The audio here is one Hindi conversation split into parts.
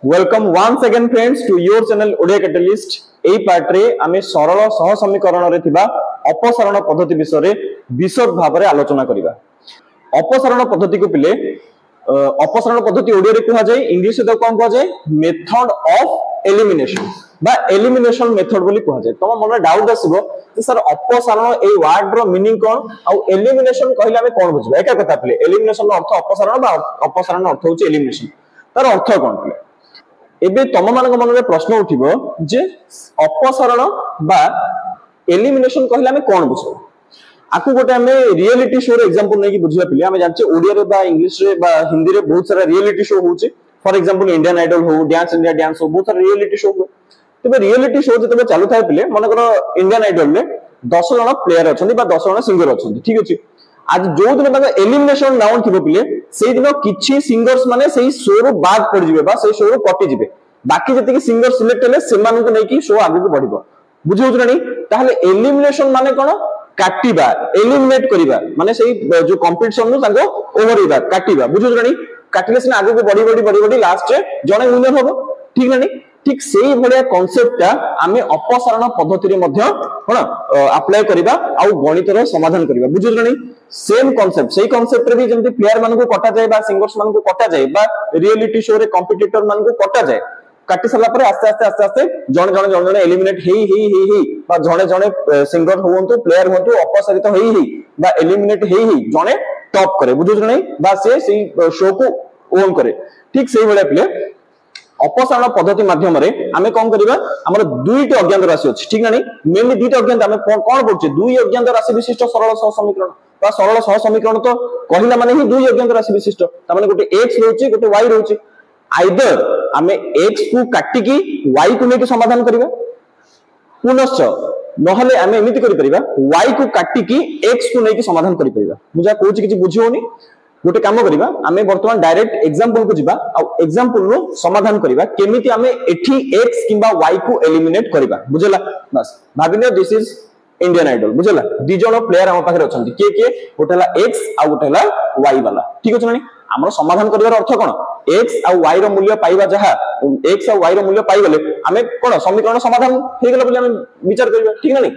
Welcome once again friends to your channel Odia catalyst. AE part रे आमे सरल सह समीकरण रे थिबा अपसरण पद्धति विषय रे विशद भाव रे आलोचना करिबा। अपसरण पद्धति को पिले अपसरण पद्धति ओडिया रे कहा जाय, इंग्लिश रे कोन कहा जाय, मेथड ऑफ एलिमिनेशन बा एलिमिनेशन मेथड बोली कहा जाय। तम मन डाउट आसीबो कि सर अपसरण ए वर्ड रो मीनिंग कोन आ एलिमिनेशन कहिला हमें कोन बुझबो। एका कथा पिले एलिमिनेशन रो अर्थ अपसरण बा अपसरण अर्थ होची एलिमिनेशन, तार अर्थ कोन पिले एबे तम मानक मन में प्रश्न उठिबो जे अपसरण बा एलिमिनेशन कहिला हमें कोन बुझबो। आकु गोटे हमें रियलिटी शो रे एग्जांपल नै कि बुझिया पिले हमें जानचे ओडिया रे बा इंग्लिश रे बा हिंदी रे बहुत सारा रियलिटी शो होचे। फॉर एग्जांपल इंडियन आइडल हो, डांस इंडिया डांस हो, बहुत सारा रियलिटी शो हो। तबे रियलिटी शो जते चालू थाय पिले मन करो इंडियन आइडल रे 10 जण प्लेयर अछंती बा 10 जण सिंगर अछंती, ठीक अछि। आज जो दिन तक एलिमिनेशन राउंड थिबो पिले सेई दिन किछि सिंगर्स माने सेई शो रो बाद पड़ जिवे बा सेई शो रो कटि जिवे। बाकी जति कि सिंगर सिलेक्ट हेले से मानन को नै कि शो आगु को बढ़िबो। बुझियो जणी ताहले एलिमिनेशन माने कोन काटिबा, एलिमिनेट करिबा माने सेई जो कंपटीशन नु तांको ओवरइबा काटिबा। बुझियो जणी काटिले सिना आगु को बढ़ी लास्ट रे जणे विनर होबो, ठीक ना नी। ठीक सेई भलिया कांसेप्टटा आमे अपसरण पद्धति रे मध्य कोन अप्लाई करिबा आ गणित रो समाधान करिबा। बुझियो जणी सेम कांसेप्ट सेई कांसेप्ट रे भी जेंति प्लेयर मान को कटा जाय बा सिंगर्स मान को कटा जाय बा रियलिटी शो रे कॉम्पिटिटर मान को कटा जाय। काटी सला परे आस्ते जण एलिमिनेट हेई बा जणे सिंगर होवंतु प्लेयर होवंतु अपसारित हेई बा एलिमिनेट हेई जणे टॉप करे। बुझियो जणी बा सेई शो को ओन करे। ठीक सेई भलिया प्ले अपसरण पद्धति माध्यम रे आमे कोन करिबा, हमर दुईटी अज्ञात राशि अछि, ठीक ना नी। मेनली दुईटी अज्ञात आमे कोन पढुचे, दुई अज्ञात राशि विशिष्ट सरल सह समीकरण बा सरल सह समीकरण तो कहिला माने ही दुई अज्ञात राशि विशिष्ट। त माने गोटे x रहउची गोटे y रहउची। आइदर आमे x को काटी की y को लेके समाधान करिबा, पुनश्च नहले आमे एमिति करि परिबा y को काटी की x को लेके समाधान करि परिबा। मुजा कोची किछि बुझियोनी। गोटे काम करिबा आमे वर्तमान डायरेक्ट एग्जांपल को जिबा आ एग्जांपल रो समाधान करिबा केमिति आमे एठी x किबा y को एलिमिनेट करिबा। बुझला बस भाबिनो दिस इज इंडियन आइडल। बुझला दि जण प्लेयर हम पाखरे अछंती के गोटेला x आ गोटेला y वाला, ठीक अछि ना। हमर समाधान करिवार अर्थ कोन, x आ y रो मूल्य पाइबा जहा x आ y रो मूल्य पाइ गले आमे कोन समीकरण समाधान हे गेला बोली आमे विचार करिबा, ठीक ना नी।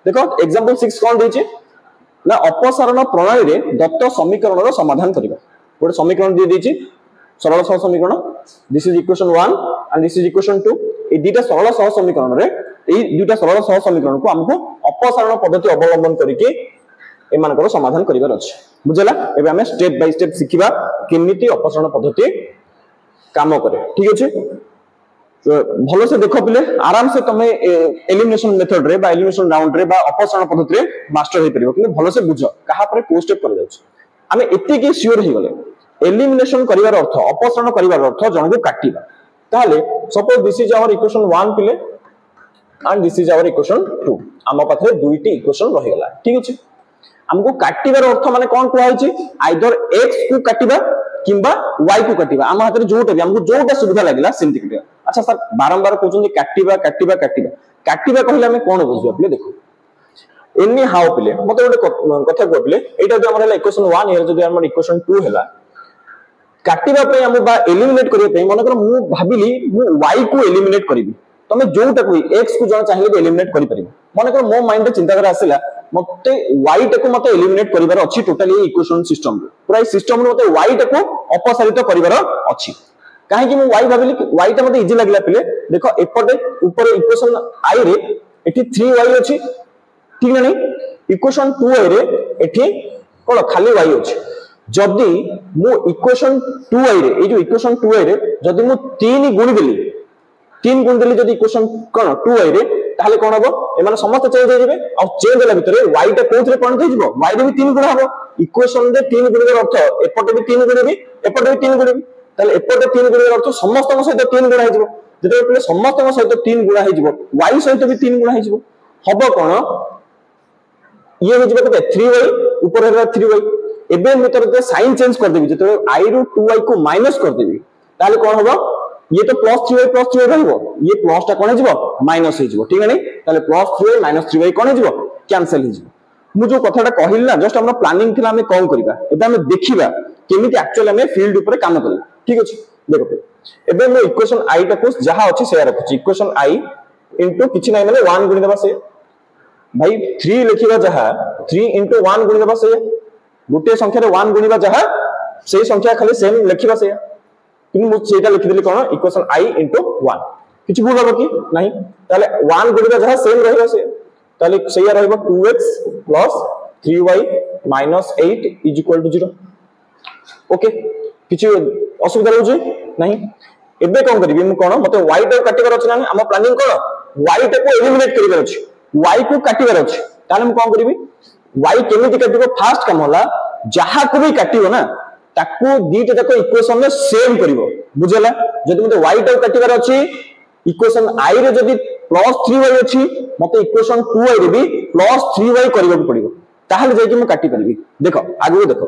देखो एग्जांपल 6 कोन देछि ना अपसरण प्रणाली रे दत्त समीकरण रो समाधान करिबा। गोटे समीकरण दे देछि सरल सह समीकरण, this is equation 1 and this is equation 2। ए दुटा सरल सह समीकरण रे ए दुटा सरल सह समीकरण को हमको अपसरण पद्धति अवलंबन करके एमानकर समाधान करिवार अछि। बुझला एबे हमें स्टेप बाय स्टेप सिखिबा केमिति अपसरण पद्धति काम करे, ठीक अछि। भलो से देखो पिले आराम से तमे एलिमिनेशन मेथड रे बा एलिमिनेशन राउंड रे बा अपसरण पद्धति रे मास्टर हे परिबो, किंतु भलो से बुझ कहा पर को स्टेप कर जाउछ। हमें एते के श्योर हे गले एलिमिनेशन करिवार अर्थ अपसरण करिवार अर्थ जण को काटिबा। ताले suppose this is our equation 1 पिले and this is our equation 2। हम पाखरे दुईटी इक्वेशन रहि गला, ठीक अछि। हमको काटिबार अर्थ माने कोन कहै छै, आइदर x को काटिबा किंबा y को काटिबा। हम हाथ रे जोटा भी हमको जोटा सुविधा लागिला सेमति काटिबा। अच्छा सर बारंबार कहउछन जे काटिबा कहले हमें कोन बुझबा पिले देखो एनी हाउ पिले मते गोटे कथा को पिले एटा जो हमर हला इक्वेशन 1 हे जदि हमर इक्वेशन 2 हला काटिबा पे हम बा एलिमिनेट करिया पे मन कर मु भाबिली मु y को एलिमिनेट करिवि। तमे जोटा कोई x को जण चाहिले एलिमिनेट करि परिबो। मन कर मो माइंड रे चिंता कर आसिला मते y टाको मते एलिमिनेट करिवार अछि टोटली इक्वेशन सिस्टम रे पूरा सिस्टम रे मते y टाको अपसारित करिवार अछि। काहे कि मु y भाबिली y टा मते इजी लागला पिले देखो एपटे ऊपर इक्वेशन i रे एठी 3y अछि, ठीक ना नी। इक्वेशन 2y रे एठी कोन खाली y अछि। जदी मु इक्वेशन 2y रे ए जो इक्वेशन 2y रे जदी मु 3 गुणी देली जदी इक्वेशन कोन 2y रे ताले कोन हबो ए माने समस्त चेंज हो जिवे आ चेंज होला भितरे y टा कोथरे पॉइंट हो जिवो y रे भी 3 गुणा हबो। इक्वेशन दे 3 गुणा अर्थ एपटे भी 3 गुणा भी एपटे भी 3 गुणा भी ताले एपटे 3 गुणा अर्थ समस्त को सहित 3 गुणा हो जिवो। जदि पले समस्त को सहित 3 गुणा हो जिवो y सहित भी 3 गुणा हो जिवो हबो कोन ये हो जिवो केते 3y ऊपर हेला 3y। एबे मु तर साइन चेंज कर देबी जते i रो 2y को माइनस कर देबी ताले कोन हबो ये तो प्लस 3y रहइबो ये प्लस टा कोन हिजबो माइनस हिजबो, ठीक है नै। ताले प्लस 3y माइनस 3y कोन हिजबो कैंसिल हिजबो। मु जो कथाटा कहिल ना जस्ट हमरा प्लानिंग थिला हमें कोन करबा एबे हमें देखिबा केमिति एक्चुअली हमें फील्ड ऊपर काम करबा, ठीक अछि। देखो एबे मो इक्वेशन आई टाको जहा अछि से रखछि इक्वेशन आई इनटू किछि नै माने 1 गुणी देबा से भाई 3 लिखिबा जहा 3 इनटू 1 गुणी देबा से गुटे संख्या रे 1 गुणीबा जहा सेही संख्या खाली सेम लिखिबा से कि मु सेटा लिखि देली कोन इक्वेशन आई इनटू 1 किछि भूल हो कि नहीं ताले 1 गुणीबा जहा सेम रहबा से ताले सेया रहबो 2x + 3y - 8 = 0 ओके किछि असुविधा रहउछि नहीं एबे कोन करबी मु कोन मते y टा काटिबार अछि ना हम प्लानिंग कोन y टा को एलिमिनेट करिबार अछि y को काटिबार अछि ताले मु कोन करबी y केमिति काटिबो फास्ट काम होला जहा को भी काटिबो ना ताकू दीटा जाको इक्वेशन में सेम करिवो बुझला जदि मते y टा काटिबार अछि इक्वेशन i रे जदि +3y अछि मते इक्वेशन 2y रे भी +3y करिवो पड़िबो ताहले जे कि मु काटि परबी देखो आगु देखो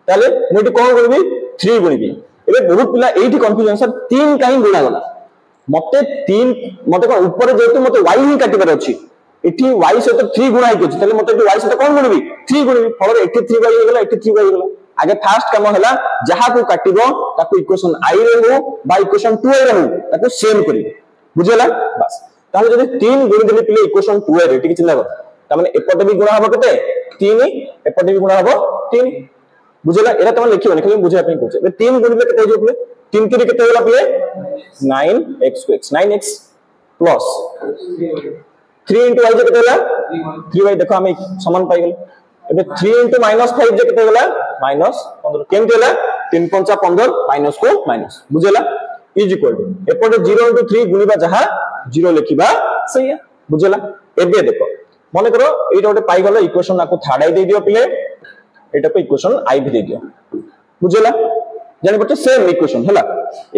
ताले मु एटी कोन करबी 3 गुणिबी एबे बहुत पिला एठी कंफ्यूजन सर 3 काई गुणा गला मते 3 मते कोन ऊपर जेतु मते y ही काटिबार अछि एठी y से तो 3 गुणा हिक अछि ताले मते y से कोन गुणबी 3 गुणबी फल एठी 3y हे गेला एठी 3y हे गेला आगे फास्ट काम हला जहा को काटिबो ताको इक्वेशन i रे हो बा इक्वेशन 2y रे हो ताको सेम करिबो बुझला बस ताले जदि 3 गुणी देले पिले इक्वेशन 2y रे ठीक चिंता कर ता माने एपटे भी गुणा हबो केते 3 एपटे भी गुणा हबो 3 बुझला एरा तमे लिखिबो खाली बुझा पे कहछ ए 3 गुणिले केते हो पिले 3 3 केते होला पिले 9x 9x plus 3 into y जे केते होला 3y देखो हम समान पाई गेल एबे 3 into -5 जे केते होला -15 केमते होला 3 5 15 माइनस को माइनस बुझला इज इक्वल टू एपटे 0 into 3 गुणिबा जहा 0 लिखिबा सही है बुझला एबे देखो माने करो एटा ओटे पाई गेल इक्वेशन आको थर्ड आई दे दियो पिले एटा को इक्वेशन आई भी दे दियो बुझला जानि बटे सेम इक्वेशन हला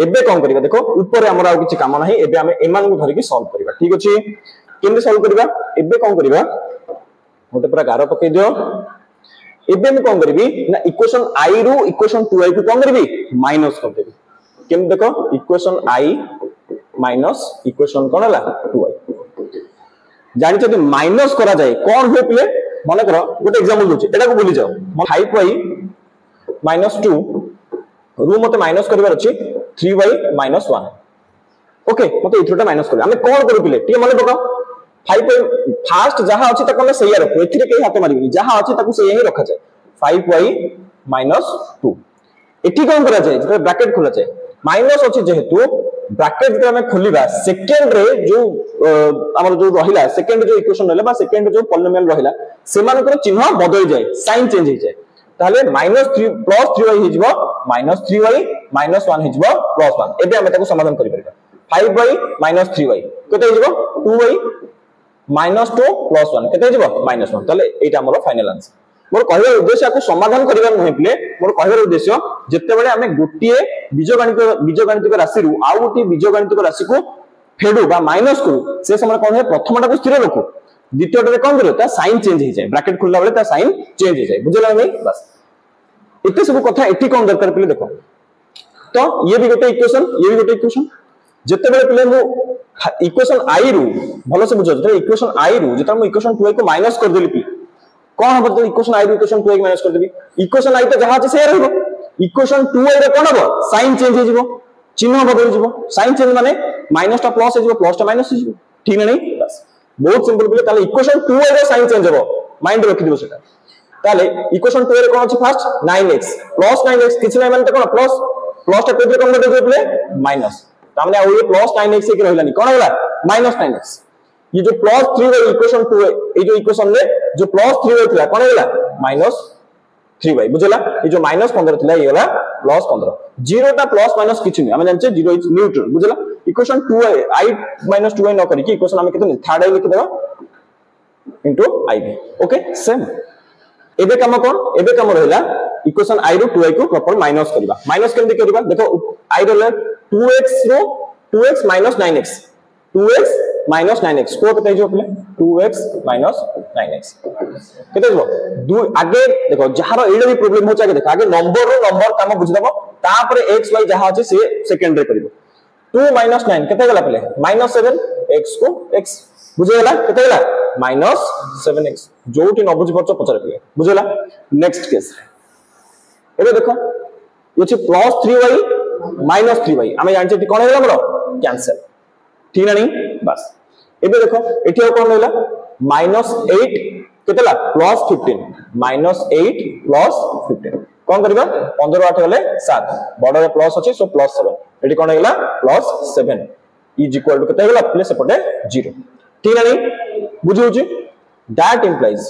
एबे कोन करिबा देखो ऊपर हमर आ किछि काम नाही एबे हमें एमान को धरि के सॉल्व करिबा ठीक अछि केमते सॉल्व करिबा एबे कोन करिबा ओटे पूरा गारो पके दियो एबे हम कोन करबी ना इक्वेशन आई रो इक्वेशन 2i को कोन करबी माइनस कर देबी केम देखो इक्वेशन आई माइनस इक्वेशन कोन हला 2i जानि जदि माइनस करा जाय कोन हो पिले माने करो गोटे एग्जांपल दोछि एटा को भूली जाओ 5y - 2 रू मते माइनस करबार अछि 3y - 1 ओके मते इथरोटा माइनस कर हमें कोन करू पिले टी माने पका 5y फास्ट जहा अछि त कोन सही रखो एथिरे के हाथ मारिबनी जहा अछि ताकू सही ही रखा जाय 5y - 2 एठी कोन करा जाय जे ब्रैकेट खोला जाय माइनस अछि जेहेतु ब्रैकेट जे हमें खोलिबा सेकंड रे जो हमर जो रहिला सेकंड जो इक्वेशन रहला बा सेकंड जो पॉलिनोमियल रहिला सेमानकर चिन्ह बदल जाय साइन चेंज हो जाय ताले -3 + 3y हिजबो -3y - 1 हिजबो +1 एबे हम ताको समाधान करि परबा 5y - 3y केते हिजबो 2y - 2 + 1 केते हिजबो -1 ताले एटा हमर फाइनल आंसर मोर कहबार उद्देश्य आको समाधान करिबार नहे प्ले मोर कहबार उद्देश्य जत्ते बेले हमें गोटिए बीजगणितिक राशि रु आ गोटी बीजगणितिक राशि को फेडू बा माइनस करू से समय कोन है प्रथमटा को स्थिर रखू द्वितीयटा रे कोन करू ता साइन चेंज हो जाय ब्रैकेट खुलला बेले ता साइन चेंज हो जाय बुझला नहीं बस इते सब कथा एठी कोन दरकार प्ले देखो तो ये भी गोटे इक्वेशन जत्ते बेले प्ले मु इक्वेशन आई रु भलो से बुझो जते इक्वेशन आई रु जता मु इक्वेशन 2 को माइनस कर देली पी कोन हबो तो इक्वेशन आई रु इक्वेशन 2 को माइनस कर देबी इक्वेशन आई तो जहा छै से रहबो इक्वेशन 2 रे कोन हबो साइन चेंज हो जिवो चिन्ह बदल जिवो साइन चेंज माने माइनस टा प्लस हो जिवो प्लस टा माइनस हो जिवो ठीक नहीं बस बहुत सिंपल बोले ताले इक्वेशन 2 रे साइन चेंज हबो माइंड रखि दिबो सेटा ताले इक्वेशन 2 रे कोन अछि फर्स्ट 9x प्लस 9x किछ नै माने त कोन प्लस टा कोथि कन्वर्ट हो जिवो माइनस ता माने आ ये प्लस 9x के रहलानी कोन होला -9x ये जो प्लस 3y इक्वेशन 2 ये जो इक्वेशन ले जो प्लस 3y थिला कोन होला -3y बुझला ये जो -15 थिला ये होला +15 0 टा प्लस माइनस किछ नै हम जानछे 0 इज न्यूट्रल बुझला इक्वेशन 2y i - 2y न करी कि इक्वेशन हम केते थर्ड i लिख देबा इनटू i ओके सेम एबे काम कोन एबे काम रहला इक्वेशन i रो 2y को प्रॉपर माइनस करबा माइनस केमते करबा देखो i रहला 2x रो 2x - 9x 2x - 9x को केते जो प्ले 2x - 9x केते जो दु आगे देखो जहार एडे भी प्रॉब्लम हो आगे देखो आगे नंबर रो नंबर काम बुझ दबो तापर x y जहा अछि से सेकंड रे करिवो 2 - 9 केते गला प्ले -7 x को x बुझेला केते गला -7x जोटी न बुझ परछ पचर प्ले बुझेला नेक्स्ट केस एबे देखो ये छै +3y -3y आमे जानछे एठी कोन हेला हमरो कैंसिल ठीक ना नहीं बस एबे देखो एठी कोन रहला -8 केतला +15 -8 +15 कोन करबा 15 8 गले 7 बडरे प्लस अछि सो +7 एठी कोन हेला +7 इज इक्वल टू केते हेला प्लस सेपटे 0 ठीक ना नहीं बुझियो छी दैट इंप्लाइज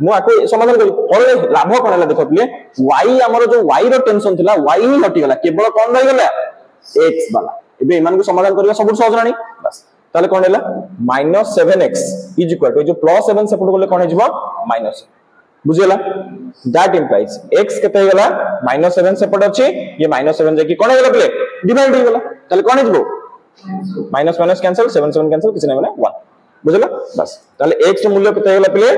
मु आको समाधान करी फले लाभ कोन हला देखो प्ले y हमर जो y रो टेंशन थिला y ही हटि गला केवल कोन रहि गला x वाला एबे इमान को समाधान करबा सब सहज रानी बस ताले कोन हला -7x इज इक्वल टू जो +7 सेपट गले कोन हिजबो माइनस बुझियला दैट इंप्लाइज x केते गला -7 सेपट अछि ये -7 जे कि कोन गला प्ले डिवाइड हो गला ताले कोन हिजबो माइनस माइनस कैंसिल 7 7 कैंसिल किछ नै माने 1 बुझियला बस ताले x रो मूल्य केते गला प्ले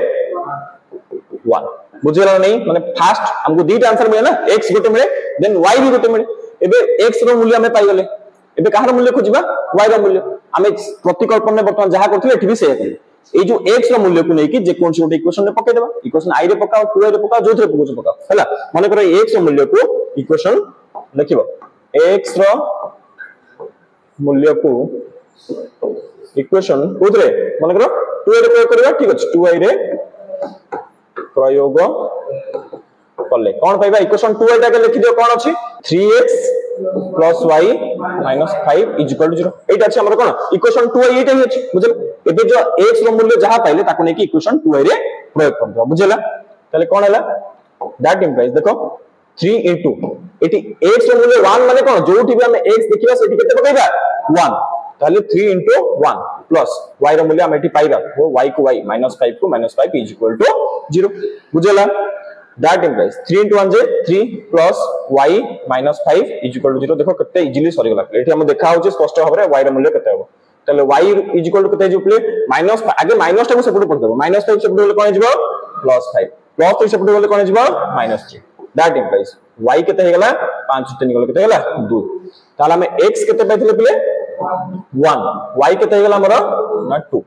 1 बुझियला नहीं माने फास्ट हमको दीटा आंसर मिले ना x गोटे मिले देन y भी गोटे मिले एबे x रो मूल्य हमें पाई गले एबे कहार मूल्य खोजिबा y रो मूल्य हमें प्रतिकल्पन में वर्तमान जहा करथिले एठी भी से ए जो x रो मूल्य को नै कि जे कोन से गोटे इक्वेशन में पके देबा इक्वेशन i रे पकाओ 2i रे पकाओ जोथरे पकाओ हैला माने करे x रो मूल्य को इक्वेशन लिखिबो x रो मूल्य को इक्वेशन कोथरे माने करो 2i रे प्रयोग करबा ठीक अछि 2i रे प्रयोग करले कोन पाइबा इक्वेशन 2i टा के लिखि दियो कोन अछि 3x + y - 5 = 0 एटा अछि हमर कोन इक्वेशन 2i एटा ही अछि बुझल एबे जो x रो मूल्य जहा पाइले ताको नै कि इक्वेशन 2i रे प्रयोग कर दो बुझला तले कोन हला दैट इंप्लाइज देखो 3 into एटी x रो मूल्य 1 माने कोन जोठी भी हम x देखिबा सेठी केते पकाइबा 1 ताले 3 into 1 plus y रो मूल्य हम एठी पाइबा वो y को y -5 को -5 = 0 बुझला that implies 3 into 1 J 3 plus y -5 = 0 देखो कते इजीली सरी गला एठी हम देखा होचे स्पष्ट भाबरे y रो मूल्य कते हो ताले y = कते जो प्ले माइनस आगे माइनस टा को सेपट पड़ देबो -5 सेपट होले कोन जिवो +5 +3 सेपट होले कोन जिवो -3 दैट इंप्लाइज y केते हे गला 5 3 गला केते गला 2 ताला हम x केते पाइथिले प्ले 1 y केते हे गला हमर ना 2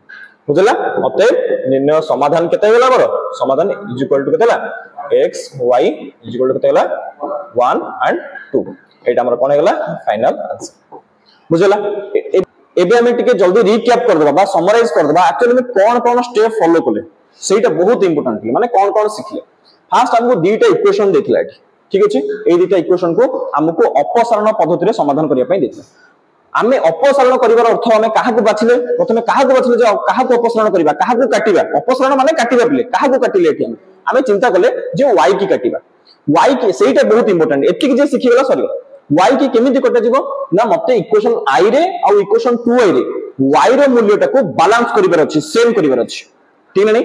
बुझला मते निर्णय समाधान केते हे गला हमर समाधान = केते गला x y = केते गला 1 and 2 एटा हमर कोन हे गला फाइनल आंसर बुझला एबे हमें टिके जल्दी रिकैप कर देबा बा समराइज कर देबा एक्चुअली में कोन स्टेप फॉलो करले सेटा बहुत इंपोर्टेंट माने कोन सिखले फर्स्ट हमको दीटा इक्वेशन देखला ठीक अछि ए दीटा इक्वेशन को हमको अपसरण पद्धति रे समाधान करिया पई देखला आमे अपसरण करिवार अर्थ हमें काहा को बाछिले प्रथमे काहा को बाछिले जे काहा को अपसरण करिबा काहा को काटिबा अपसरण माने काटिबा पिले काहा को काटिले एठी हमें चिंता करले जे y की काटिबा y की सेटा बहुत इंपोर्टेंट एतिक जे सिखिगला सरी y की केमिति कटा जिवो ना मते इक्वेशन i रे आ इक्वेशन 2i रे y रो मूल्यटा को बैलेंस करिवार अछि सेम करिवार अछि ठीक नै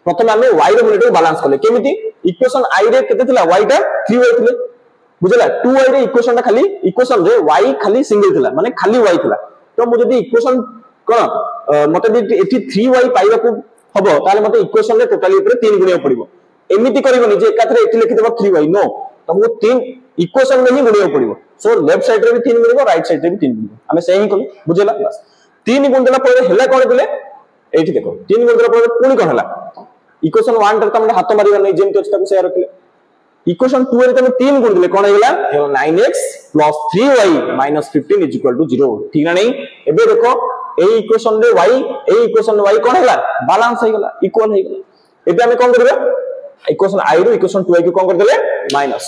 प्रथमे हमें y रो मूल्यटा बैलेंस करले केमिति इक्वेशन i रे केते थिला y टा 3y थिले बुझला 2y रे इक्वेशन टा खाली इक्वेशन रे y खाली सिंगल थिला माने खाली y थिला तो मु जदी इक्वेशन कोन मते एठी 3y पाइबा को हबो ताले मते इक्वेशन रे टोटली ऊपर 3 गुणिया पड़िबो एमिति करबोनी जे एकाथरे एठी लिखि देबो 3y नो तुमको 3 इक्वेशन में ही गुणिया पड़िबो सो लेफ्ट साइड रे भी 3 मिलबो राइट साइड रे भी 3 मिलबो हमें सही कल बुझला बस 3 गुण देला परे हेला कोन देले एठी देखो 3 गुण देला परे पुनी कोन हेला इक्वेशन 1 रे तमने हाथ मारिबा नै जेमति अछि ताको शेयर रखले इक्वेशन 2 रे तमे 3 गुण देले कोन हेला 9x + 3y - 15 = 0 ठीक ना नहीं एबे देखो ए इक्वेशन रे y ए इक्वेशन रे y कोन हेला बैलेंस हे गेला इक्वल हे गेला एबे हमें कोन करबे इक्वेशन i रो इक्वेशन 2y को कोन कर देले माइनस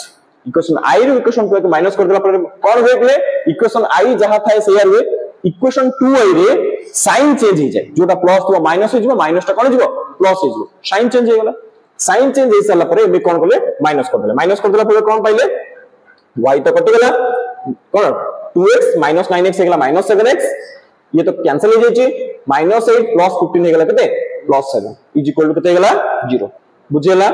इक्वेशन i रो इक्वेशन 2y को माइनस कर देला पर कोन होय गेले इक्वेशन i जहां थाए सेयार हुए इक्वेशन 2y रे साइन चेंज हो जाय जोटा प्लस तो माइनस हो जिवो माइनस टा कोन जिवो प्लस हो जिवो साइन चेंज हो गेला साइन चेंज हो साला पर एबे कोन करले माइनस कर देला पर कोन पाइले y तो कटि गेला कोन 2x - 9x हे गेला -7x ये तो कैंसिल हो जाय छी -8 + 15 हे गेला कते +7 = कते हे गेला 0 बुझेला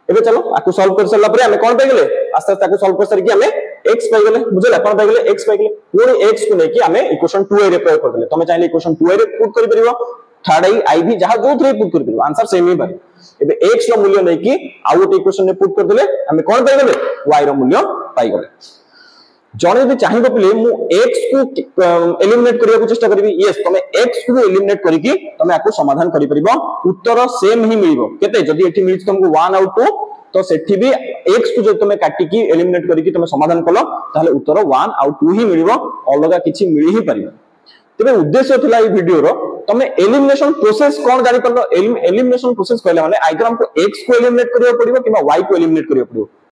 एबे चलो आकु सॉल्व कर सरला परे हमें कोन पाइ गेले आस्ते आस्ते आकु सॉल्व कर सर कि हमें x पाइ गेले बुझेला कोन पाइ गेले x पाइ गेले पुनी x को नै कि हमें इक्वेशन 2a रे प्रयोग कर देले तमे चाहिले इक्वेशन 2a रे पुट करि परिबो थर्ड i भी जहां जो थ्री पुट करि परिबो आंसर सेम ही बारे एबे x रो मूल्य नै कि आउट इक्वेशन ने पुट कर देले हमें कोन पाइ गेले y रो मूल्य पाइ गेले जने यदि चाहिबो पले मु x को एलिमिनेट करिया को चेष्टा करबी यस तमे x को एलिमिनेट करि कि तमे आको समाधान करि परिबो उत्तर सेम ही मिलिबो केते जदि एठी मिलि तुमको 1 आउट 2 तो सेठी भी x को जब तुम काटी की एलिमिनेट करके तुम समाधान कलो ताहले उत्तर 1 आउ 2 ही मिलिबो अलगा किछि मिलि ही परिबो तबे उद्देश्य थिला ई वीडियो रो तमे एलिमिनेशन प्रोसेस कोन जानि परलो एलिमिनेशन प्रोसेस कहले माने आइदर हमको x को एलिमिनेट करियो पड़िबो किबा y को एलिमिनेट करियो पड़िबो